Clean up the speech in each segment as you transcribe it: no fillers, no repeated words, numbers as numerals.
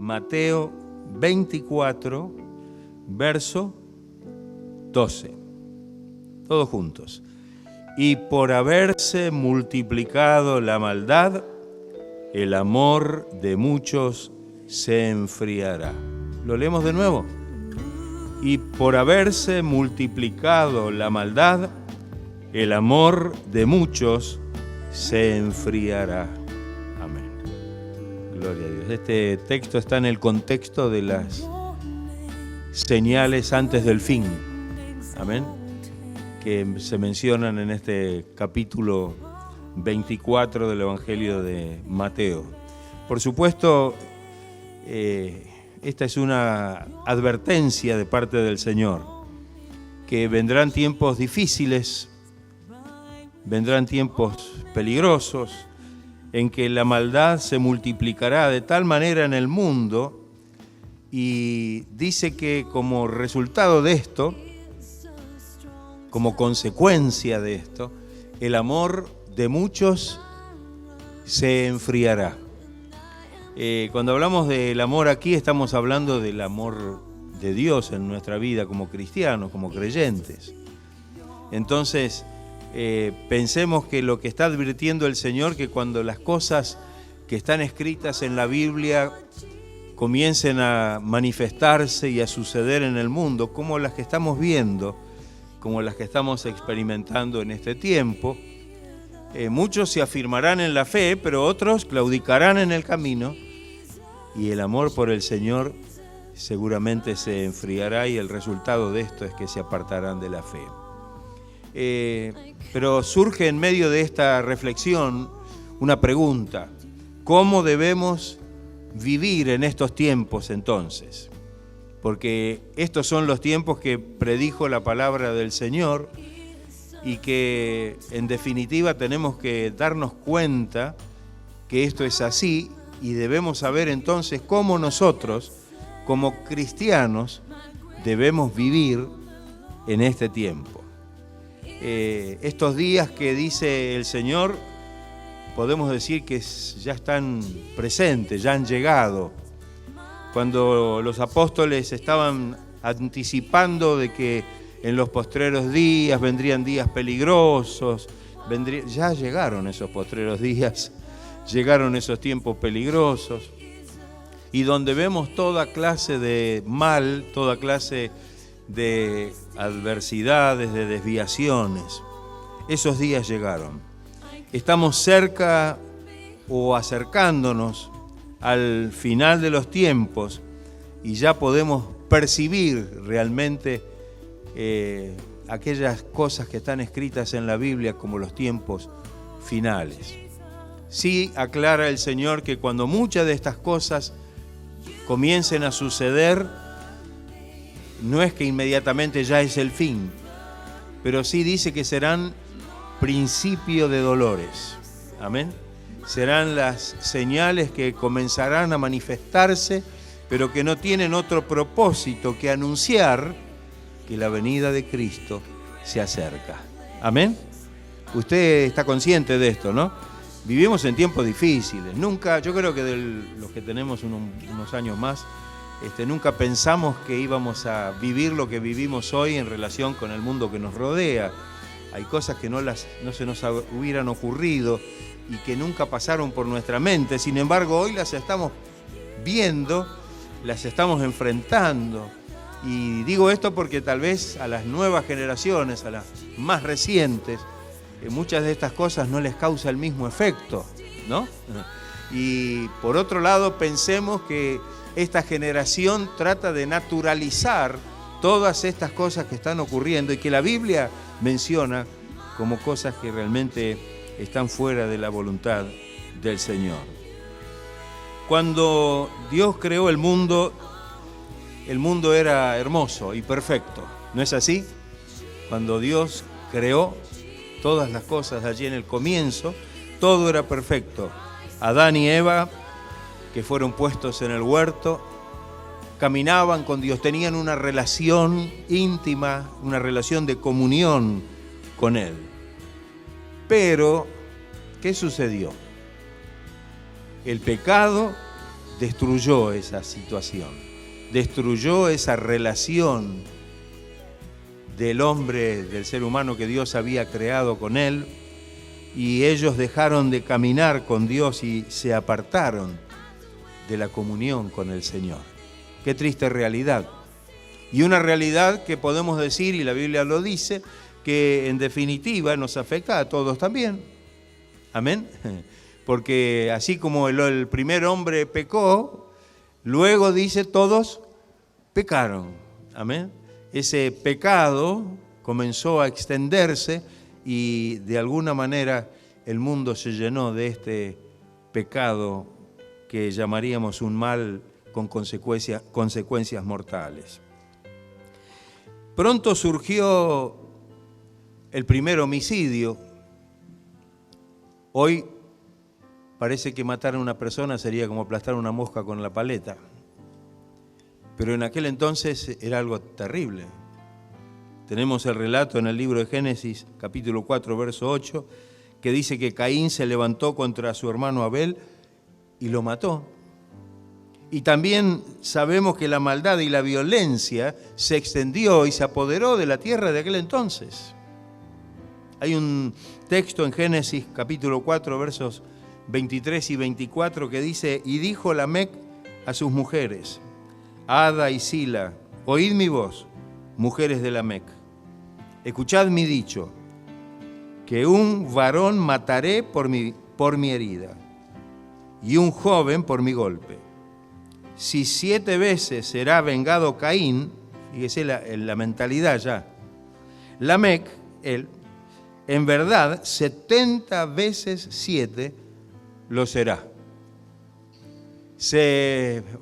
Mateo 24, verso 12. Todos juntos. Y por haberse multiplicado la maldad, el amor de muchos se enfriará. ¿Lo leemos de nuevo? Y por haberse multiplicado la maldad, el amor de muchos se enfriará. Amén. Gloria a Dios. Este texto está en el contexto de las señales antes del fin. Amén. Que se mencionan en este capítulo 24 del Evangelio de Mateo. Por supuesto, esta es una advertencia de parte del Señor, que vendrán tiempos difíciles, vendrán tiempos peligrosos, en que la maldad se multiplicará de tal manera en el mundo, y dice que como resultado de esto, como consecuencia de esto, el amor de muchos se enfriará. Cuando hablamos del amor aquí, estamos hablando del amor de Dios en nuestra vida como cristianos, como creyentes. Entonces, pensemos que lo que está advirtiendo el Señor, que cuando las cosas que están escritas en la Biblia comiencen a manifestarse y a suceder en el mundo, como las que estamos viendo, como las que estamos experimentando en este tiempo, muchos se afirmarán en la fe, pero otros claudicarán en el camino, y el amor por el Señor seguramente se enfriará, y el resultado de esto es que se apartarán de la fe. Pero surge en medio de esta reflexión una pregunta: ¿cómo debemos vivir en estos tiempos entonces? Porque estos son los tiempos que predijo la palabra del Señor, y que en definitiva tenemos que darnos cuenta que esto es así, y debemos saber entonces cómo nosotros, como cristianos, debemos vivir en este tiempo. Estos días que dice el Señor, podemos decir que ya están presentes, ya han llegado. Cuando los apóstoles estaban anticipando de que en los postreros días vendrían días peligrosos, ya llegaron esos postreros días, llegaron esos tiempos peligrosos, y donde vemos toda clase de mal, toda clase de adversidades, de desviaciones. Esos días llegaron. Estamos cerca o acercándonos al final de los tiempos, y ya podemos percibir realmente aquellas cosas que están escritas en la Biblia como los tiempos finales. Sí aclara el Señor que cuando muchas de estas cosas comiencen a suceder, no es que inmediatamente ya es el fin, pero sí dice que serán principio de dolores. Amén. Serán las señales que comenzarán a manifestarse, pero que no tienen otro propósito que anunciar que la venida de Cristo se acerca. Amén. Usted está consciente de esto, ¿no? Vivimos en tiempos difíciles. Nunca, yo creo que de los que tenemos unos años más, nunca pensamos que íbamos a vivir lo que vivimos hoy en relación con el mundo que nos rodea. Hay cosas que no se nos hubieran ocurrido y que nunca pasaron por nuestra mente. Sin embargo, hoy las estamos viendo, las estamos enfrentando. Y digo esto porque tal vez a las nuevas generaciones, a las más recientes, muchas de estas cosas no les causa el mismo efecto, ¿no? Y por otro lado, pensemos que esta generación trata de naturalizar todas estas cosas que están ocurriendo y que la Biblia menciona como cosas que realmente están fuera de la voluntad del Señor. Cuando Dios creó el mundo era hermoso y perfecto, ¿no es así? Cuando Dios creó todas las cosas allí en el comienzo, todo era perfecto. Adán y Eva, que fueron puestos en el huerto, caminaban con Dios, tenían una relación íntima, una relación de comunión con Él. Pero, ¿qué sucedió? El pecado destruyó esa situación, destruyó esa relación del hombre, del ser humano que Dios había creado con él, y ellos dejaron de caminar con Dios y se apartaron de la comunión con el Señor. Qué triste realidad. Y una realidad que podemos decir, y la Biblia lo dice, que en definitiva nos afecta a todos también. Amén. Porque así como el primer hombre pecó, luego dice todos pecaron. Amén. Ese pecado comenzó a extenderse y de alguna manera el mundo se llenó de este pecado que llamaríamos un mal con consecuencias mortales. Pronto surgió el primer homicidio. Hoy parece que matar a una persona sería como aplastar una mosca con la paleta. Pero en aquel entonces era algo terrible. Tenemos el relato en el libro de Génesis, capítulo 4, verso 8, que dice que Caín se levantó contra su hermano Abel y lo mató. Y también sabemos que la maldad y la violencia se extendió y se apoderó de la tierra de aquel entonces. Hay un texto en Génesis capítulo 4, versos 23 y 24 que dice: y dijo Lamec a sus mujeres, Ada y Sila, oíd mi voz, mujeres de Lamec, escuchad mi dicho, que un varón mataré por mi herida, y un joven por mi golpe. Si 7 veces será vengado Caín, fíjese la mentalidad ya, Lamec, él, en verdad 70 veces 7 lo será.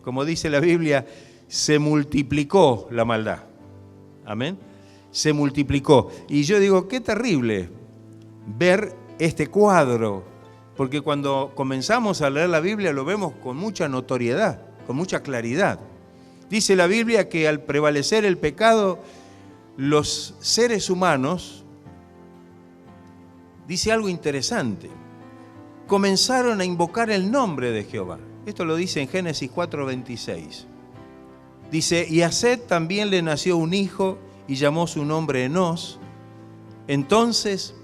Como dice la Biblia, se multiplicó la maldad. Amén. Se multiplicó. Y yo digo, qué terrible ver este cuadro, porque cuando comenzamos a leer la Biblia lo vemos con mucha notoriedad, con mucha claridad. Dice la Biblia que al prevalecer el pecado, los seres humanos, dice algo interesante, comenzaron a invocar el nombre de Jehová. Esto lo dice en Génesis 4:26. Dice, y a Set también le nació un hijo y llamó su nombre Enós. Entonces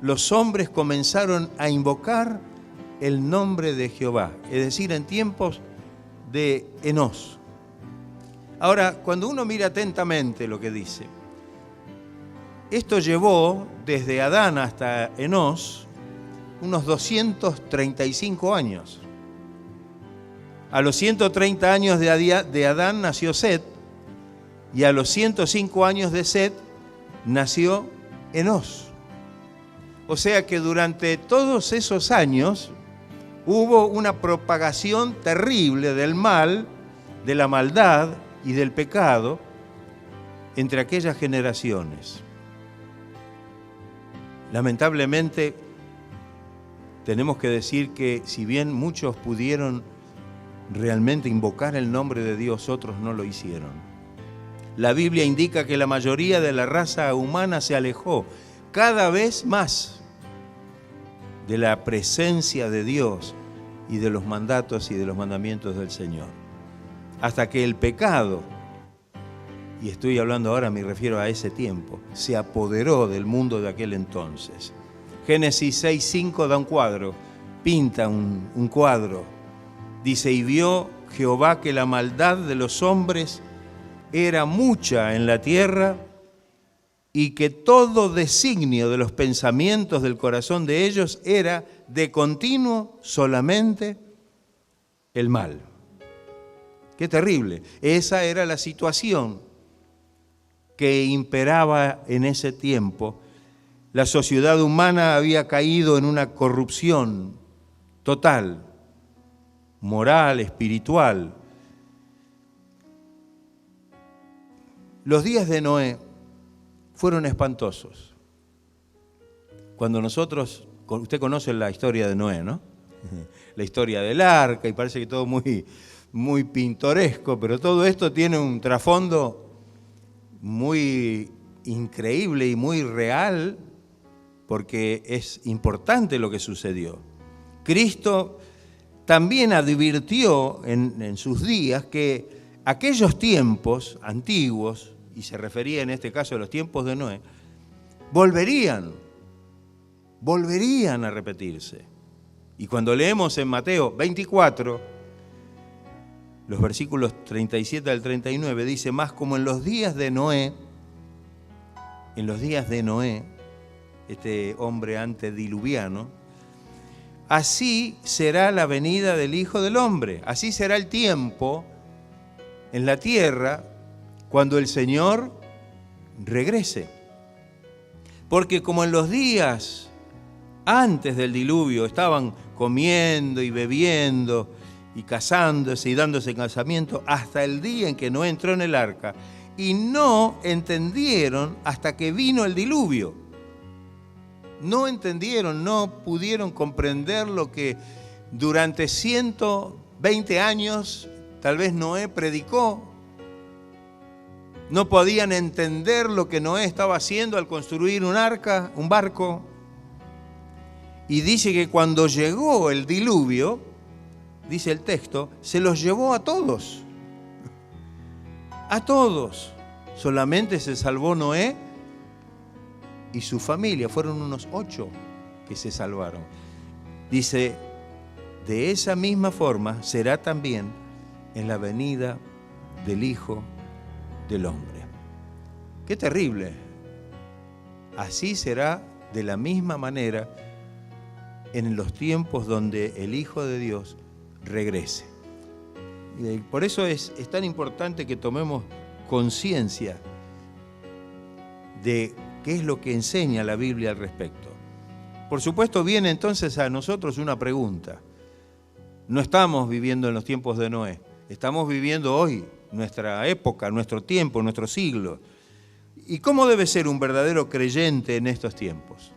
los hombres comenzaron a invocar el nombre de Jehová, es decir, en tiempos de Enós. Ahora, cuando uno mira atentamente lo que dice, esto llevó desde Adán hasta Enós unos 235 años. A los 130 años de Adán nació Set, y a los 105 años de Set nació Enós. O sea que durante todos esos años hubo una propagación terrible del mal, de la maldad y del pecado entre aquellas generaciones. Lamentablemente, tenemos que decir que si bien muchos pudieron realmente invocar el nombre de Dios, otros no lo hicieron. La Biblia indica que la mayoría de la raza humana se alejó cada vez más de la presencia de Dios y de los mandatos y de los mandamientos del Señor. Hasta que el pecado, y estoy hablando ahora, me refiero a ese tiempo, se apoderó del mundo de aquel entonces. Génesis 6:5 da un cuadro, pinta un cuadro. Dice, y vio Jehová que la maldad de los hombres era mucha en la tierra y que todo designio de los pensamientos del corazón de ellos era de continuo solamente el mal. Qué terrible. Esa era la situación que imperaba en ese tiempo. La sociedad humana había caído en una corrupción total, moral, espiritual. Los días de Noé fueron espantosos. Cuando nosotros, usted conoce la historia de Noé, ¿no? La historia del arca, y parece que todo muy pintoresco, pero todo esto tiene un trasfondo muy increíble y muy real, porque es importante lo que sucedió. Cristo también advirtió en sus días que aquellos tiempos antiguos, y se refería en este caso a los tiempos de Noé, volverían a repetirse. Y cuando leemos en Mateo 24, los versículos 37 al 39, dice: más como en los días de Noé, este hombre antediluviano, así será la venida del Hijo del Hombre, así será el tiempo en la tierra cuando el Señor regrese. Porque como en los días antes del diluvio estaban comiendo y bebiendo y casándose y dándose casamiento hasta el día en que Noé entró en el arca, y no entendieron hasta que vino el diluvio. No entendieron, no pudieron comprender lo que durante 120 años tal vez Noé predicó. No podían entender lo que Noé estaba haciendo al construir un arca, un barco. Y dice que cuando llegó el diluvio, dice el texto, se los llevó a todos. A todos. Solamente se salvó Noé y su familia. Fueron unos 8 que se salvaron. Dice, de esa misma forma será también en la venida del Hijo del Hombre. ¡Qué terrible! Así será de la misma manera en los tiempos donde el Hijo de Dios regrese. Y por eso es tan importante que tomemos conciencia de qué es lo que enseña la Biblia al respecto. Por supuesto, viene entonces a nosotros una pregunta. No estamos viviendo en los tiempos de Noé, estamos viviendo hoy, nuestra época, nuestro tiempo, nuestro siglo. ¿Y cómo debe ser un verdadero creyente en estos tiempos?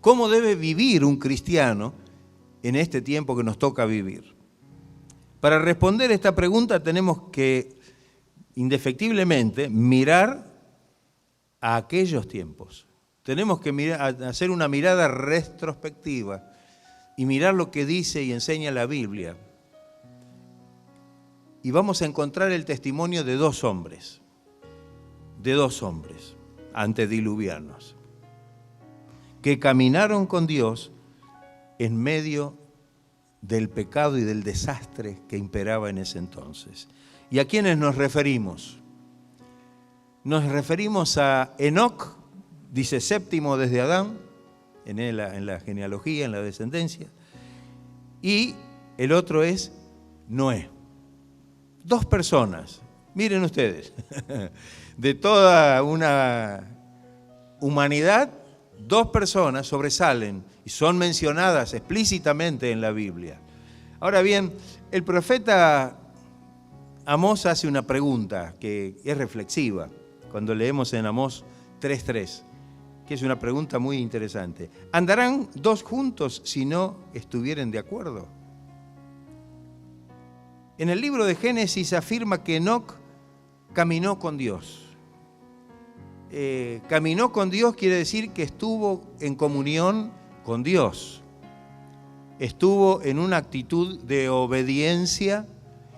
¿Cómo debe vivir un cristiano en este tiempo que nos toca vivir? Para responder esta pregunta tenemos que, indefectiblemente, mirar a aquellos tiempos. Tenemos que hacer una mirada retrospectiva y mirar lo que dice y enseña la Biblia. Y vamos a encontrar el testimonio de dos hombres antediluvianos, que caminaron con Dios en medio del pecado y del desastre que imperaba en ese entonces. ¿Y a quiénes nos referimos? Nos referimos a Enoc, dice séptimo desde Adán, en la genealogía, en la descendencia, y el otro es Noé. 2 personas, miren ustedes, de toda una humanidad, 2 personas sobresalen y son mencionadas explícitamente en la Biblia. Ahora bien, el profeta Amós hace una pregunta que es reflexiva cuando leemos en Amós 3:3, que es una pregunta muy interesante. ¿Andarán 2 juntos si no estuvieren de acuerdo? En el libro de Génesis afirma que Enoc caminó con Dios. Caminó con Dios quiere decir que estuvo en comunión con Dios. Estuvo en una actitud de obediencia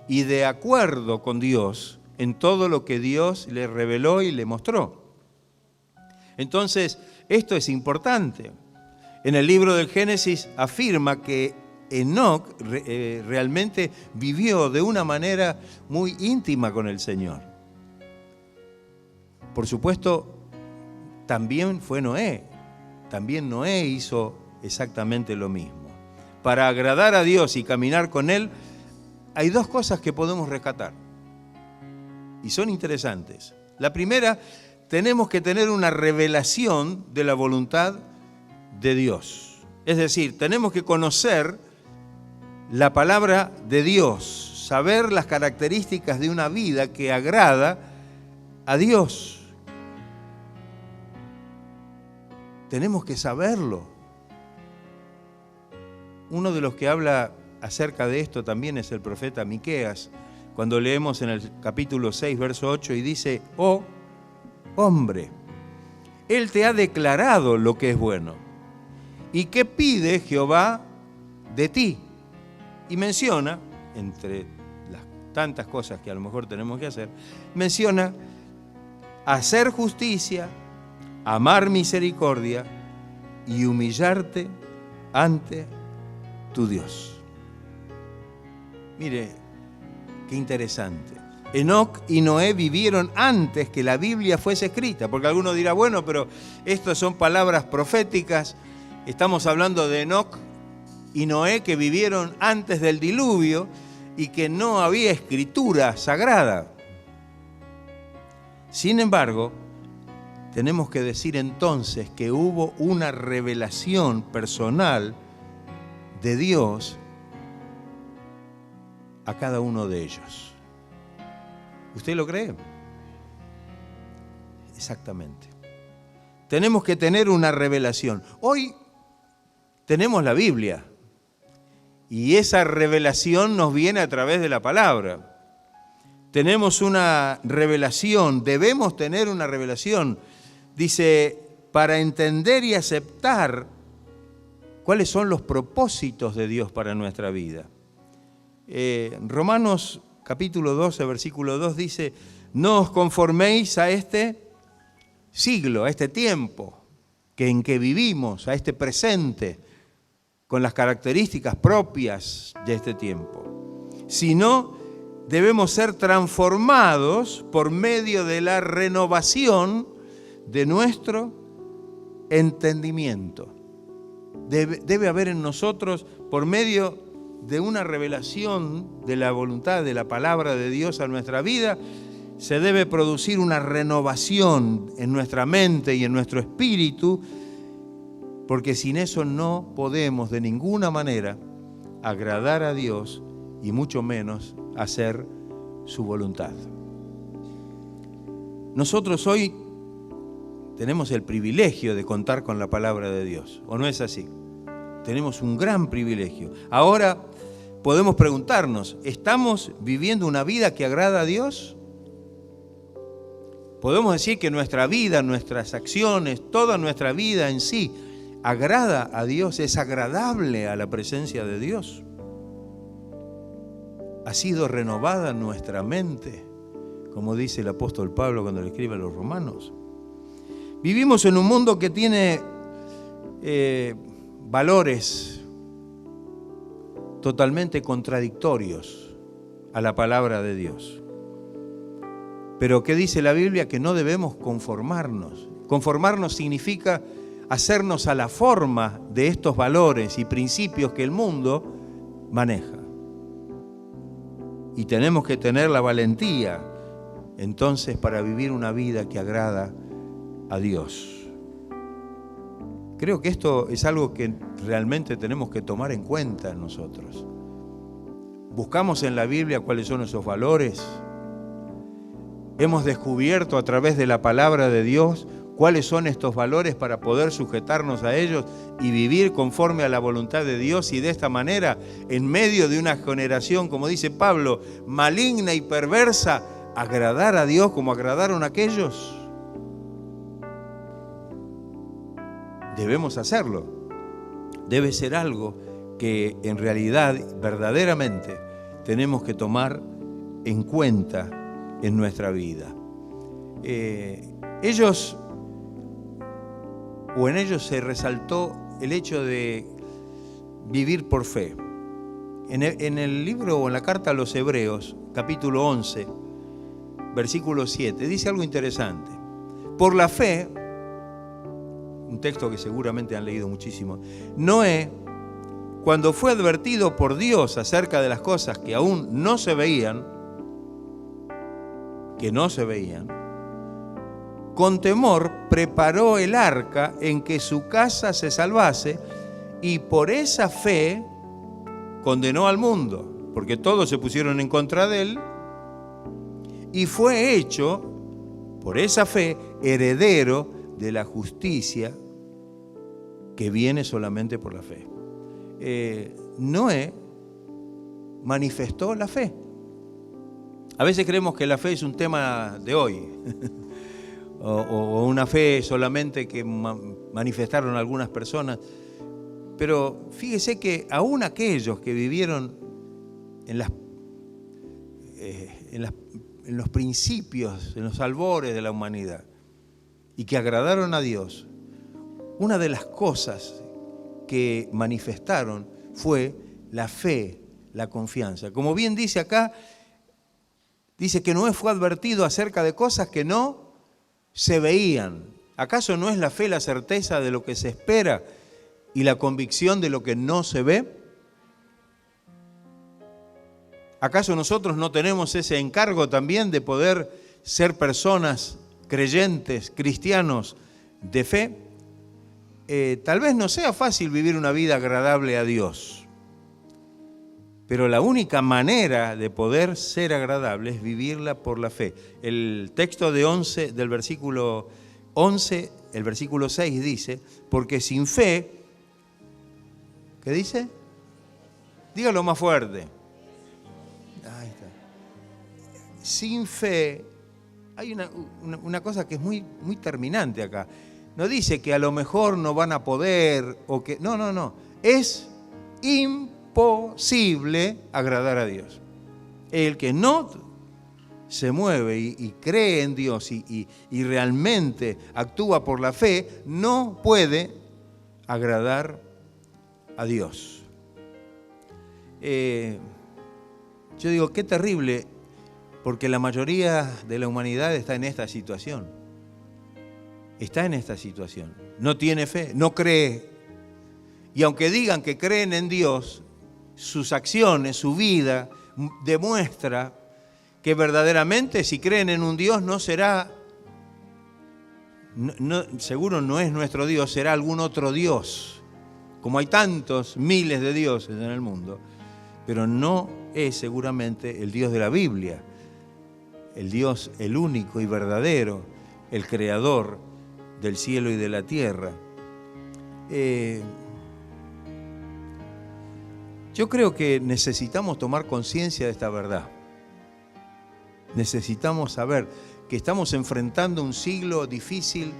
y de acuerdo con Dios en todo lo que Dios le reveló y le mostró. Entonces, esto es importante. En el libro del Génesis afirma que Enoc realmente vivió de una manera muy íntima con el Señor. Por supuesto, también fue Noé. También Noé hizo exactamente lo mismo. Para agradar a Dios y caminar con Él, hay 2 cosas que podemos rescatar. Y son interesantes. La primera, tenemos que tener una revelación de la voluntad de Dios. Es decir, tenemos que conocer la palabra de Dios, saber las características de una vida que agrada a Dios. Tenemos que saberlo. Uno de los que habla acerca de esto también es el profeta Miqueas, cuando leemos en el capítulo 6, verso 8, y dice: oh, hombre, Él te ha declarado lo que es bueno. ¿Y qué pide Jehová de ti? Y menciona, entre las tantas cosas que a lo mejor tenemos que hacer, menciona hacer justicia, amar misericordia y humillarte ante tu Dios. Mire, qué interesante. Enoc y Noé vivieron antes que la Biblia fuese escrita, porque alguno dirá, bueno, pero estas son palabras proféticas, estamos hablando de Enoc y Noé que vivieron antes del diluvio y que no había escritura sagrada. Sin embargo, tenemos que decir entonces que hubo una revelación personal de Dios a cada uno de ellos. ¿Usted lo cree? Exactamente. Tenemos que tener una revelación. Hoy tenemos la Biblia y esa revelación nos viene a través de la palabra. Tenemos una revelación, debemos tener una revelación. Dice, para entender y aceptar cuáles son los propósitos de Dios para nuestra vida. Romanos capítulo 12, versículo 2 dice, no os conforméis a este siglo, a este tiempo en que vivimos, a este presente, con las características propias de este tiempo, sino debemos ser transformados por medio de la renovación de nuestro entendimiento. Debe haber en nosotros, por medio de una revelación de la voluntad de la palabra de Dios a nuestra vida, se debe producir una renovación en nuestra mente y en nuestro espíritu, porque sin eso no podemos de ninguna manera agradar a Dios y mucho menos hacer su voluntad. Nosotros hoy tenemos el privilegio de contar con la palabra de Dios, ¿o no es así? Tenemos un gran privilegio. Ahora podemos preguntarnos, ¿estamos viviendo una vida que agrada a Dios? Podemos decir que nuestra vida, nuestras acciones, toda nuestra vida en sí, agrada a Dios, es agradable a la presencia de Dios. Ha sido renovada nuestra mente, como dice el apóstol Pablo cuando le escribe a los romanos. Vivimos en un mundo que tiene valores totalmente contradictorios a la palabra de Dios. Pero ¿qué dice la Biblia? Que no debemos conformarnos. Conformarnos significa hacernos a la forma de estos valores y principios que el mundo maneja. Y tenemos que tener la valentía, entonces, para vivir una vida que agrada a Dios. Creo que esto es algo que realmente tenemos que tomar en cuenta nosotros. Buscamos en la Biblia cuáles son esos valores. Hemos descubierto a través de la palabra de Dios cuáles son estos valores para poder sujetarnos a ellos y vivir conforme a la voluntad de Dios, y de esta manera, en medio de una generación, como dice Pablo, maligna y perversa, agradar a Dios como agradaron aquellos. Debemos hacerlo. Debe ser algo que en realidad, verdaderamente, tenemos que tomar en cuenta en nuestra vida. En ellos se resaltó el hecho de vivir por fe. En el libro o en la carta a los Hebreos, capítulo 11, versículo 7, dice algo interesante. Por la fe, un texto que seguramente han leído muchísimo, Noé, cuando fue advertido por Dios acerca de las cosas que aún no se veían, con temor preparó el arca en que su casa se salvase, y por esa fe condenó al mundo, porque todos se pusieron en contra de él, y fue hecho, por esa fe, heredero de la justicia que viene solamente por la fe. Noé manifestó la fe. A veces creemos que la fe es un tema de hoy, o una fe solamente que manifestaron algunas personas, pero fíjese que aún aquellos que vivieron en los principios, en los albores de la humanidad, y que agradaron a Dios, una de las cosas que manifestaron fue la fe, la confianza. Como bien dice acá, dice que Noé fue advertido acerca de cosas que no se veían. ¿Acaso no es la fe la certeza de lo que se espera y la convicción de lo que no se ve? ¿Acaso nosotros no tenemos ese encargo también de poder ser personas creyentes, cristianos de fe? Tal vez no sea fácil vivir una vida agradable a Dios, pero la única manera de poder ser agradable es vivirla por la fe. El texto del versículo 11, el versículo 6 dice, porque sin fe, ¿qué dice? Dígalo más fuerte. Ahí está. Sin fe, hay una cosa que es muy terminante acá. No dice que a lo mejor no van a poder, o que no. Es imposible agradar a Dios. El que no se mueve y cree en Dios y realmente actúa por la fe, no puede agradar a Dios. Yo digo, qué terrible, porque la mayoría de la humanidad está en esta situación. Está en esta situación. No tiene fe, no cree. Y aunque digan que creen en Dios, sus acciones, su vida, demuestra que verdaderamente si creen en un Dios no será, seguro no es nuestro Dios, será algún otro Dios. Como hay tantos miles de dioses en el mundo, pero no es seguramente el Dios de la Biblia, el Dios, el único y verdadero, el creador del cielo y de la tierra. Yo creo que necesitamos tomar conciencia de esta verdad. Necesitamos saber que estamos enfrentando un siglo difícil.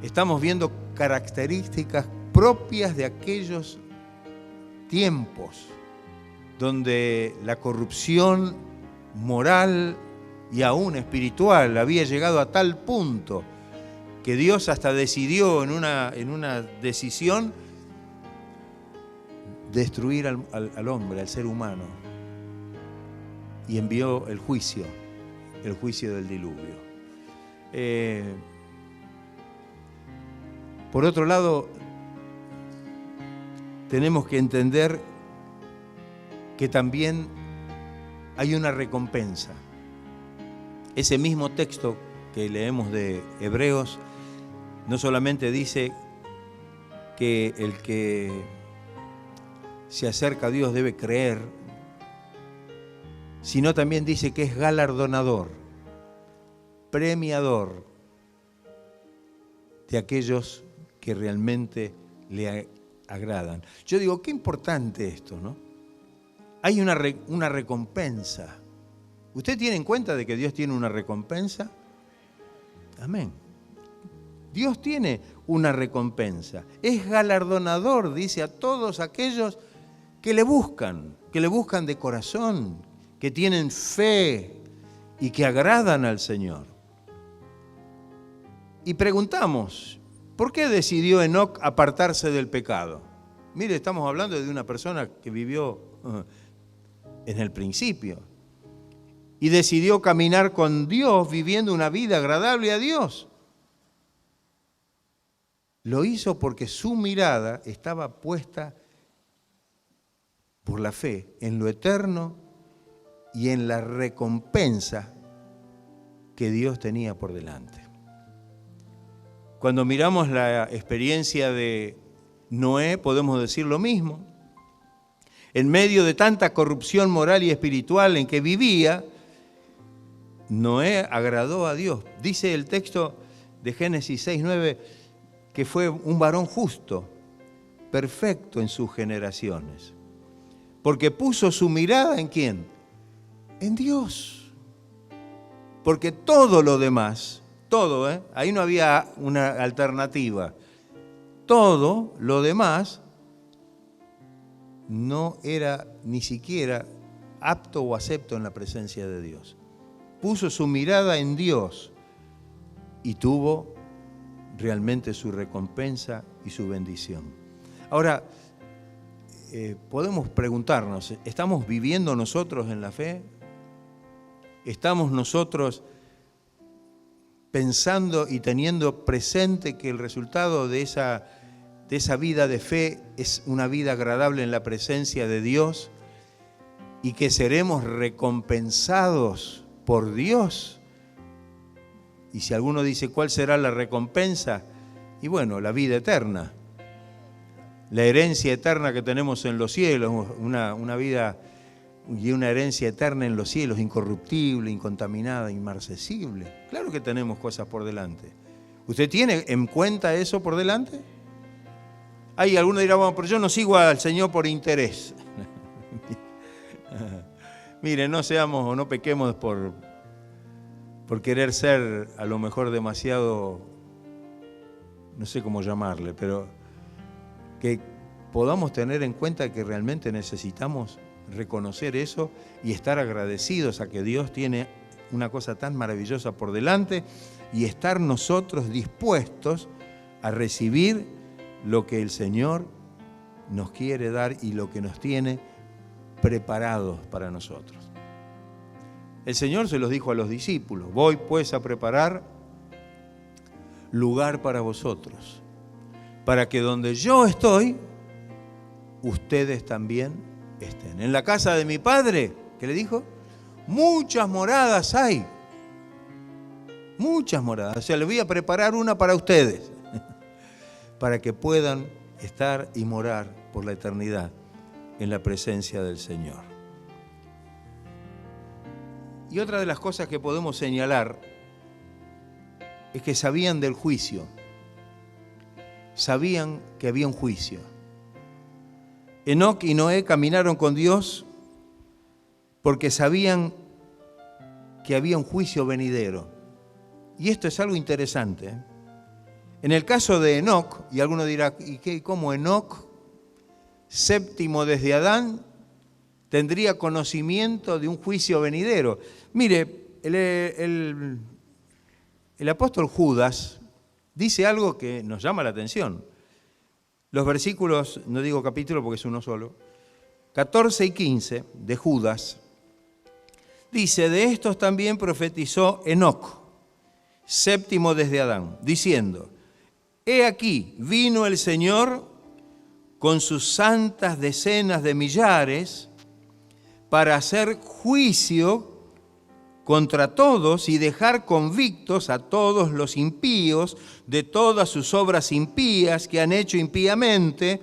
Estamos viendo características propias de aquellos tiempos donde la corrupción moral y aún espiritual había llegado a tal punto que Dios hasta decidió en una decisión destruir al hombre, al ser humano, y envió el juicio del diluvio. Por otro lado, tenemos que entender que también hay una recompensa. Ese mismo texto que leemos de Hebreos no solamente dice que el que se acerca a Dios debe creer, sino también dice que es galardonador, premiador de aquellos que realmente le agradan. Yo digo, qué importante esto, ¿no? Hay una recompensa. ¿Usted tiene en cuenta de que Dios tiene una recompensa? Amén. Dios tiene una recompensa. Es galardonador, dice, a todos aquellos que le buscan de corazón, que tienen fe y que agradan al Señor. Y preguntamos, ¿por qué decidió Enoc apartarse del pecado? Mire, estamos hablando de una persona que vivió en el principio y decidió caminar con Dios viviendo una vida agradable a Dios. Lo hizo porque su mirada estaba puesta por la fe en lo eterno y en la recompensa que Dios tenía por delante. Cuando miramos la experiencia de Noé, podemos decir lo mismo. En medio de tanta corrupción moral y espiritual en que vivía, Noé agradó a Dios. Dice el texto de Génesis 6:9 que fue un varón justo, perfecto en sus generaciones, porque puso su mirada ¿en quién? En Dios. Porque todo lo demás, todo, ahí no había una alternativa, todo lo demás no era ni siquiera apto o acepto en la presencia de Dios. Puso su mirada en Dios y tuvo realmente su recompensa y su bendición. Ahora, podemos preguntarnos, ¿estamos viviendo nosotros en la fe? ¿Estamos nosotros pensando y teniendo presente que el resultado de esa vida de fe es una vida agradable en la presencia de Dios y que seremos recompensados por Dios? Y si alguno dice, ¿cuál será la recompensa? Y bueno, la vida eterna, la herencia eterna que tenemos en los cielos, una vida y una herencia eterna en los cielos, incorruptible, incontaminada, inmarcesible. Claro que tenemos cosas por delante. ¿Usted tiene en cuenta eso por delante? Hay alguno dirá, bueno, pero yo no sigo al Señor por interés. Mire, no seamos o no pequemos por querer ser a lo mejor demasiado, no sé cómo llamarle, pero que podamos tener en cuenta que realmente necesitamos reconocer eso y estar agradecidos a que Dios tiene una cosa tan maravillosa por delante y estar nosotros dispuestos a recibir lo que el Señor nos quiere dar y lo que nos tiene preparados para nosotros. El Señor se los dijo a los discípulos: voy pues a preparar lugar para vosotros, para que donde yo estoy, ustedes también estén. En la casa de mi Padre, ¿qué le dijo? Muchas moradas hay. Muchas moradas. O sea, les voy a preparar una para ustedes, para que puedan estar y morar por la eternidad en la presencia del Señor. Y otra de las cosas que podemos señalar es que sabían del juicio. Sabían que había un juicio. Enoc y Noé caminaron con Dios porque sabían que había un juicio venidero. Y esto es algo interesante. En el caso de Enoc, y alguno dirá, ¿y qué? ¿Cómo Enoc, séptimo desde Adán, tendría conocimiento de un juicio venidero? Mire, el apóstol Judas dice algo que nos llama la atención. Los versículos, no digo capítulo porque es uno solo, 14 y 15 de Judas, dice: de estos también profetizó Enoc, séptimo desde Adán, diciendo: he aquí, vino el Señor con sus santas decenas de millares para hacer juicio contra todos y dejar convictos a todos los impíos de todas sus obras impías que han hecho impíamente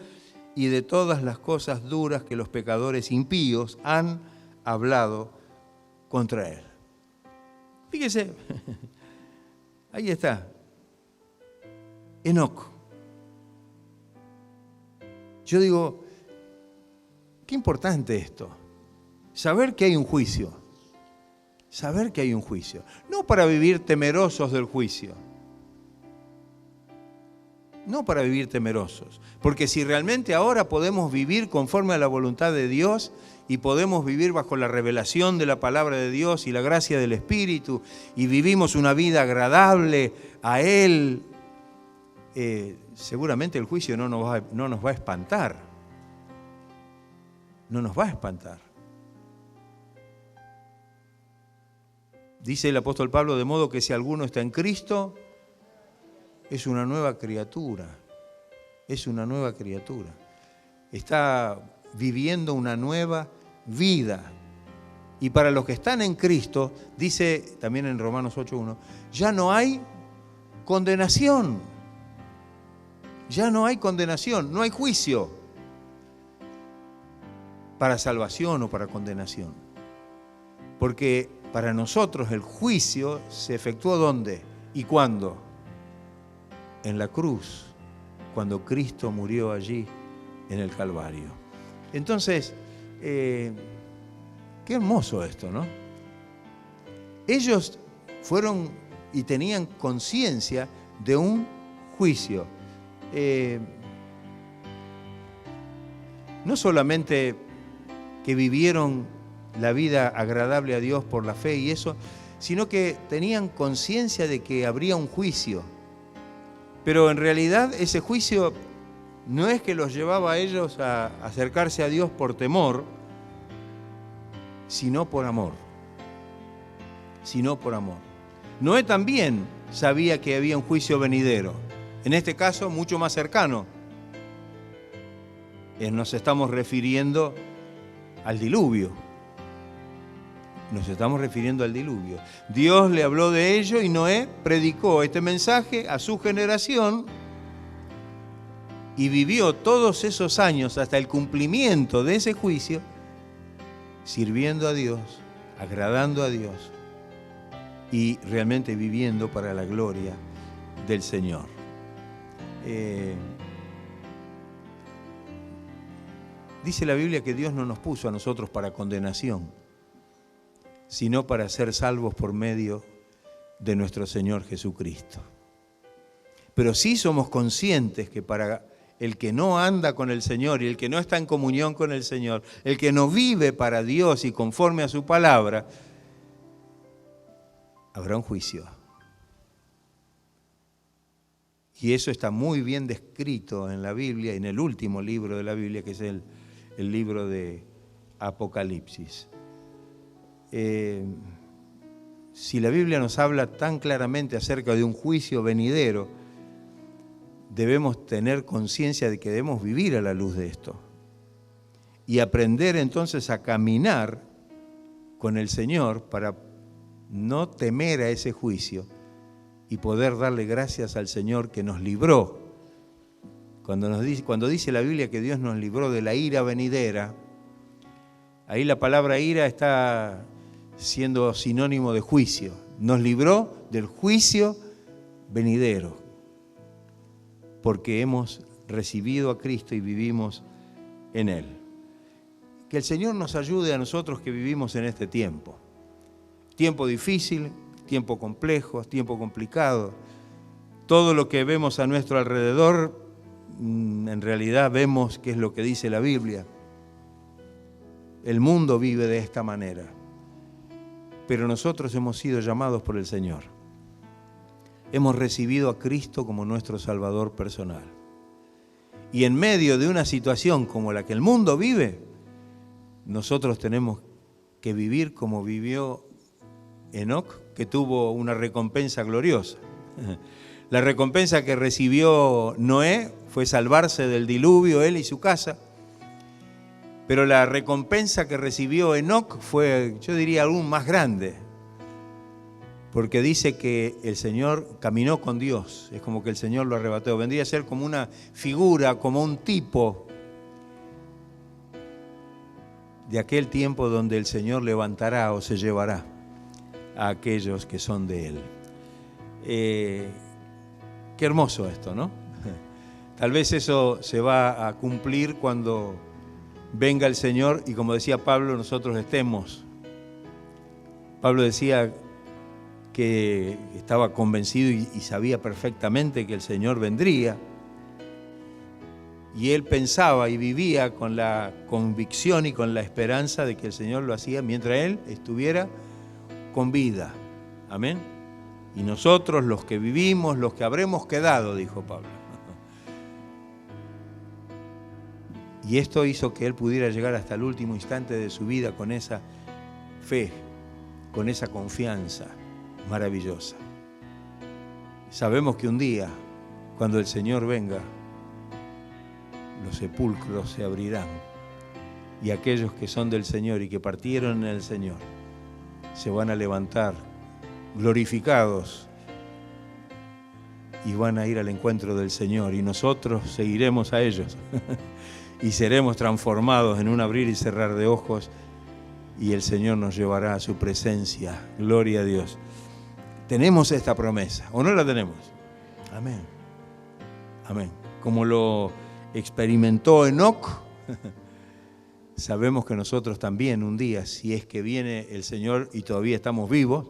y de todas las cosas duras que los pecadores impíos han hablado contra él. Fíjese, ahí está, Enoc. Yo digo, qué importante esto, saber que hay un juicio. Saber que hay un juicio, no para vivir temerosos del juicio, no para vivir temerosos, porque si realmente ahora podemos vivir conforme a la voluntad de Dios y podemos vivir bajo la revelación de la palabra de Dios y la gracia del Espíritu y vivimos una vida agradable a Él, seguramente el juicio no nos va a espantar, no nos va a espantar. Dice el apóstol Pablo, de modo que si alguno está en Cristo, es una nueva criatura. Es una nueva criatura. Está viviendo una nueva vida. Y para los que están en Cristo, dice también en Romanos 8:1, ya no hay condenación. Ya no hay condenación, no hay juicio para salvación o para condenación. Porque para nosotros el juicio se efectuó ¿dónde y cuándo? En la cruz, cuando Cristo murió allí en el Calvario. Entonces, qué hermoso esto, ¿no? Ellos fueron y tenían conciencia de un juicio. no solamente que vivieron la vida agradable a Dios por la fe y eso, sino que tenían conciencia de que habría un juicio. Pero en realidad ese juicio no es que los llevaba a ellos a acercarse a Dios por temor, sino por amor. Sino por amor. Noé también sabía que había un juicio venidero, en este caso mucho más cercano. Nos estamos refiriendo al diluvio. Nos estamos refiriendo al diluvio. Dios le habló de ello y Noé predicó este mensaje a su generación y vivió todos esos años hasta el cumplimiento de ese juicio, sirviendo a Dios, agradando a Dios y realmente viviendo para la gloria del Señor. Dice la Biblia que Dios no nos puso a nosotros para condenación, sino para ser salvos por medio de nuestro Señor Jesucristo. Pero sí somos conscientes que para el que no anda con el Señor y el que no está en comunión con el Señor, el que no vive para Dios y conforme a su palabra, habrá un juicio. Y eso está muy bien descrito en la Biblia, en el último libro de la Biblia, que es el libro de Apocalipsis. Si la Biblia nos habla tan claramente acerca de un juicio venidero, debemos tener conciencia de que debemos vivir a la luz de esto y aprender entonces a caminar con el Señor para no temer a ese juicio y poder darle gracias al Señor que nos libró. Cuando dice la Biblia que Dios nos libró de la ira venidera, ahí la palabra ira está siendo sinónimo de juicio. Nos libró del juicio venidero, porque hemos recibido a Cristo y vivimos en Él. Que el Señor nos ayude a nosotros que vivimos en este tiempo. Tiempo difícil, tiempo complejo, tiempo complicado. Todo lo que vemos a nuestro alrededor, en realidad vemos qué es lo que dice la Biblia. El mundo vive de esta manera. Pero nosotros hemos sido llamados por el Señor. Hemos recibido a Cristo como nuestro Salvador personal. Y en medio de una situación como la que el mundo vive, nosotros tenemos que vivir como vivió Enoc, que tuvo una recompensa gloriosa. La recompensa que recibió Noé fue salvarse del diluvio, él y su casa. Pero la recompensa que recibió Enoc fue, yo diría, aún más grande. Porque dice que el Señor caminó con Dios. Es como que el Señor lo arrebató. Vendría a ser como una figura, como un tipo de aquel tiempo donde el Señor levantará o se llevará a aquellos que son de Él. Qué hermoso esto, ¿no? Tal vez eso se va a cumplir cuando venga el Señor y, como decía Pablo, nosotros estemos. Pablo decía que estaba convencido y sabía perfectamente que el Señor vendría. Y él pensaba y vivía con la convicción y con la esperanza de que el Señor lo hacía mientras él estuviera con vida. Amén. Y nosotros, los que vivimos, los que habremos quedado, dijo Pablo. Y esto hizo que él pudiera llegar hasta el último instante de su vida con esa fe, con esa confianza maravillosa. Sabemos que un día, cuando el Señor venga, los sepulcros se abrirán y aquellos que son del Señor y que partieron en el Señor se van a levantar glorificados y van a ir al encuentro del Señor y nosotros seguiremos a ellos y seremos transformados en un abrir y cerrar de ojos y el Señor nos llevará a su presencia. Gloria a Dios. Tenemos esta promesa, ¿o no la tenemos? Amén. Amén. Como lo experimentó Enoc, sabemos que nosotros también un día, si es que viene el Señor y todavía estamos vivos,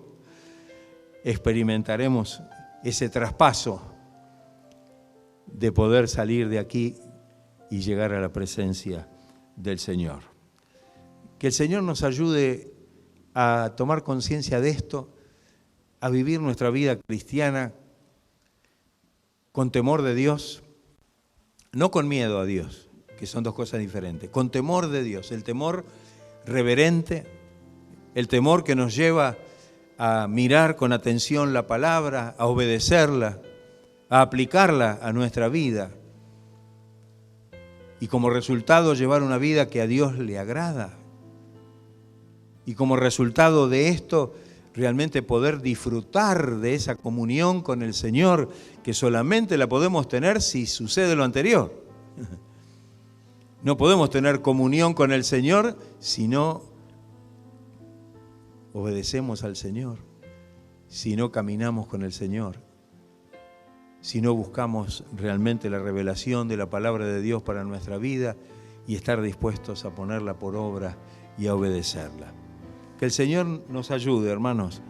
experimentaremos ese traspaso de poder salir de aquí y llegar a la presencia del Señor. Que el Señor nos ayude a tomar conciencia de esto, a vivir nuestra vida cristiana con temor de Dios, no con miedo a Dios, que son dos cosas diferentes, con temor de Dios, el temor reverente, el temor que nos lleva a mirar con atención la palabra, a obedecerla, a aplicarla a nuestra vida y como resultado llevar una vida que a Dios le agrada. Y como resultado de esto, realmente poder disfrutar de esa comunión con el Señor, que solamente la podemos tener si sucede lo anterior. No podemos tener comunión con el Señor si no obedecemos al Señor, si no caminamos con el Señor, si no buscamos realmente la revelación de la palabra de Dios para nuestra vida y estar dispuestos a ponerla por obra y a obedecerla. Que el Señor nos ayude, hermanos.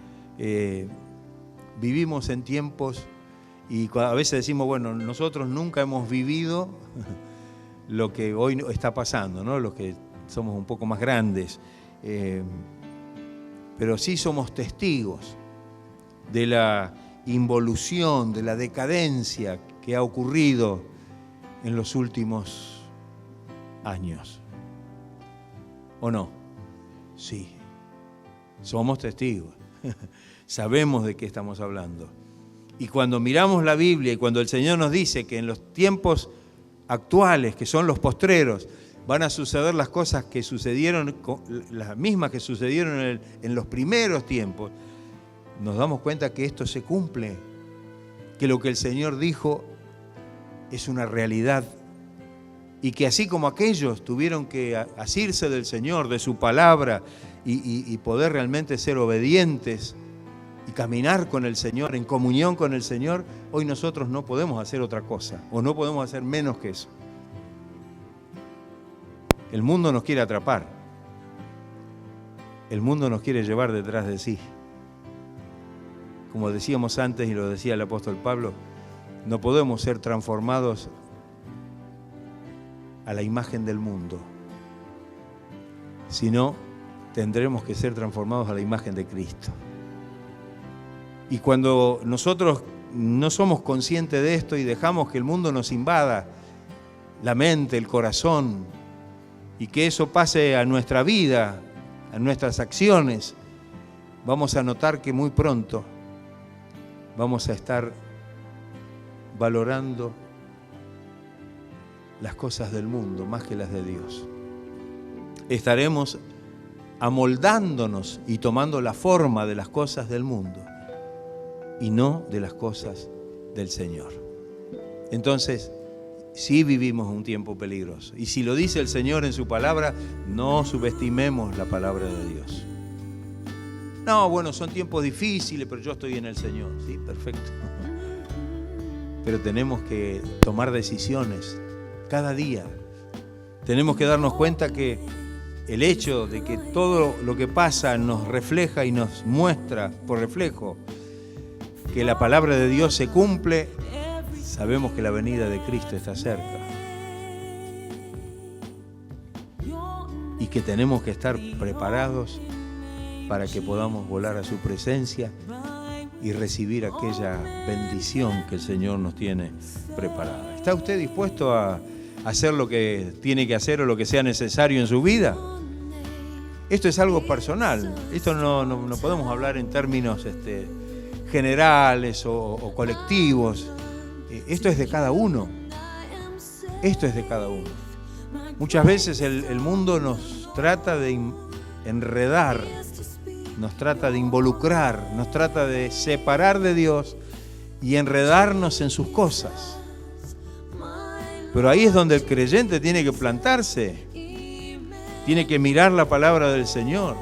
Vivimos en tiempos y a veces decimos, bueno, nosotros nunca hemos vivido lo que hoy está pasando, ¿no? Los que somos un poco más grandes. Pero sí somos testigos de la involución, de la decadencia que ha ocurrido en los últimos años. ¿O no? Sí. Somos testigos, sabemos de qué estamos hablando. Y cuando miramos la Biblia y cuando el Señor nos dice que en los tiempos actuales, que son los postreros, van a suceder las cosas que sucedieron, las mismas que sucedieron en los primeros tiempos, nos damos cuenta que esto se cumple, que lo que el Señor dijo es una realidad y que así como aquellos tuvieron que asirse del Señor, de su palabra, y poder realmente ser obedientes y caminar con el Señor, en comunión con el Señor, hoy nosotros no podemos hacer otra cosa, o no podemos hacer menos que eso. El mundo nos quiere atrapar. El mundo nos quiere llevar detrás de sí. Como decíamos antes y lo decía el apóstol Pablo, no podemos ser transformados a la imagen del mundo, sino tendremos que ser transformados a la imagen de Cristo. Y cuando nosotros no somos conscientes de esto y dejamos que el mundo nos invada la mente, el corazón, y que eso pase a nuestra vida, a nuestras acciones, vamos a notar que muy pronto vamos a estar valorando las cosas del mundo más que las de Dios. Estaremos amoldándonos y tomando la forma de las cosas del mundo y no de las cosas del Señor. Entonces, sí vivimos un tiempo peligroso. Y si lo dice el Señor en su palabra, no subestimemos la palabra de Dios. No, bueno, son tiempos difíciles, pero yo estoy en el Señor. Sí, perfecto. Pero tenemos que tomar decisiones cada día. Tenemos que darnos cuenta que el hecho de que todo lo que pasa nos refleja y nos muestra por reflejo que la palabra de Dios se cumple, sabemos que la venida de Cristo está cerca. Y que tenemos que estar preparados para que podamos volar a su presencia y recibir aquella bendición que el Señor nos tiene preparada. ¿Está usted dispuesto a hacer lo que tiene que hacer o lo que sea necesario en su vida? Esto es algo personal. Esto no podemos hablar en términos generales o colectivos. Esto es de cada uno. Esto es de cada uno. Muchas veces el mundo nos trata de enredar, nos trata de involucrar, nos trata de separar de Dios y enredarnos en sus cosas. Pero ahí es donde el creyente tiene que plantarse, tiene que mirar la palabra del Señor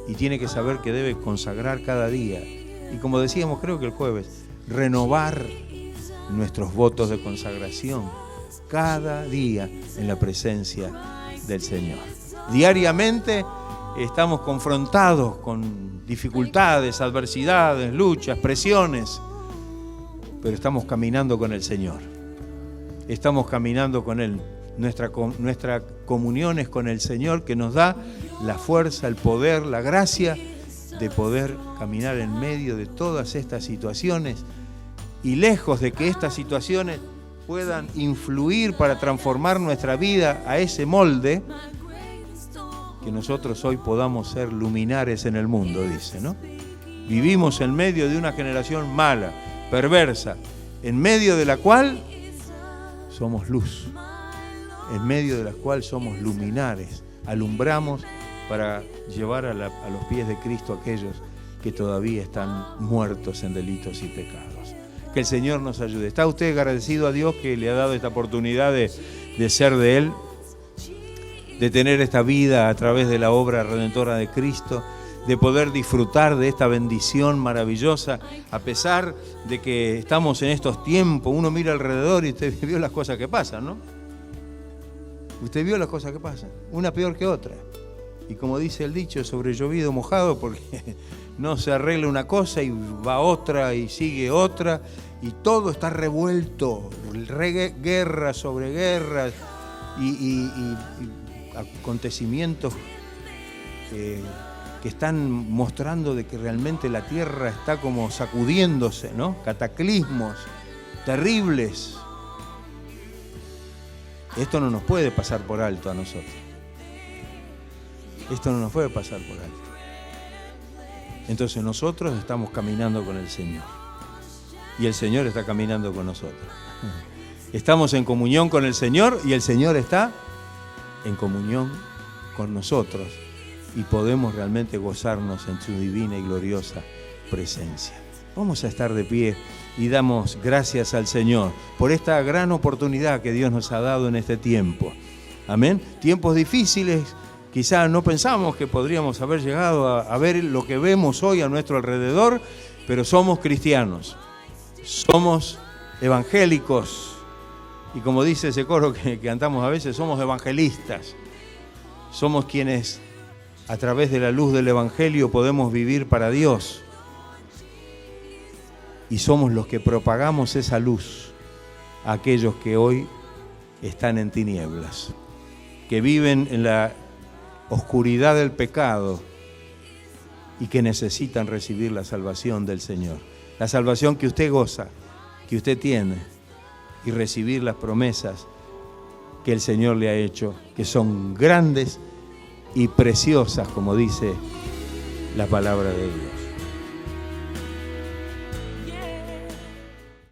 y tiene que saber que debe consagrar cada día. Y como decíamos, creo que el jueves, renovar nuestros votos de consagración cada día en la presencia del Señor. Diariamente estamos confrontados con dificultades, adversidades, luchas, presiones, pero estamos caminando con el Señor. Estamos caminando con Él. nuestra comunión es con el Señor, que nos da la fuerza, el poder, la gracia de poder caminar en medio de todas estas situaciones, y lejos de que estas situaciones puedan influir para transformar nuestra vida a ese molde, que nosotros hoy podamos ser luminares en el mundo, dice, ¿no? Vivimos en medio de una generación mala, perversa, en medio de la cual somos luz, en medio de la cual somos luminares, alumbramos para llevar a los pies de Cristo a aquellos que todavía están muertos en delitos y pecados. Que el Señor nos ayude. ¿Está usted agradecido a Dios que le ha dado esta oportunidad de ser de Él? De tener esta vida a través de la obra redentora de Cristo, de poder disfrutar de esta bendición maravillosa, a pesar de que estamos en estos tiempos. Uno mira alrededor y usted vio las cosas que pasan, ¿no? Usted vio las cosas que pasan, una peor que otra. Y como dice el dicho, sobre llovido mojado, porque no se arregla una cosa y va otra y sigue otra, y todo está revuelto, guerra sobre guerra y acontecimientos que están mostrando de que realmente la tierra está como sacudiéndose, ¿no? Cataclismos terribles. Esto no nos puede pasar por alto a nosotros. Esto no nos puede pasar por alto. Entonces nosotros estamos caminando con el Señor. Y el Señor está caminando con nosotros. Estamos en comunión con el Señor y el Señor está en comunión con nosotros. Y podemos realmente gozarnos en su divina y gloriosa presencia. Vamos a estar de pie y damos gracias al Señor por esta gran oportunidad que Dios nos ha dado en este tiempo. Amén. Tiempos difíciles. Quizás no pensamos que podríamos haber llegado a ver lo que vemos hoy a nuestro alrededor, pero somos cristianos, somos evangélicos, y como dice ese coro que cantamos a veces, somos evangelistas, somos quienes a través de la luz del Evangelio podemos vivir para Dios, y somos los que propagamos esa luz a aquellos que hoy están en tinieblas, que viven en la oscuridad del pecado y que necesitan recibir la salvación del Señor. La salvación que usted goza, que usted tiene, y recibir las promesas que el Señor le ha hecho, que son grandes y preciosas, como dice la palabra de Dios.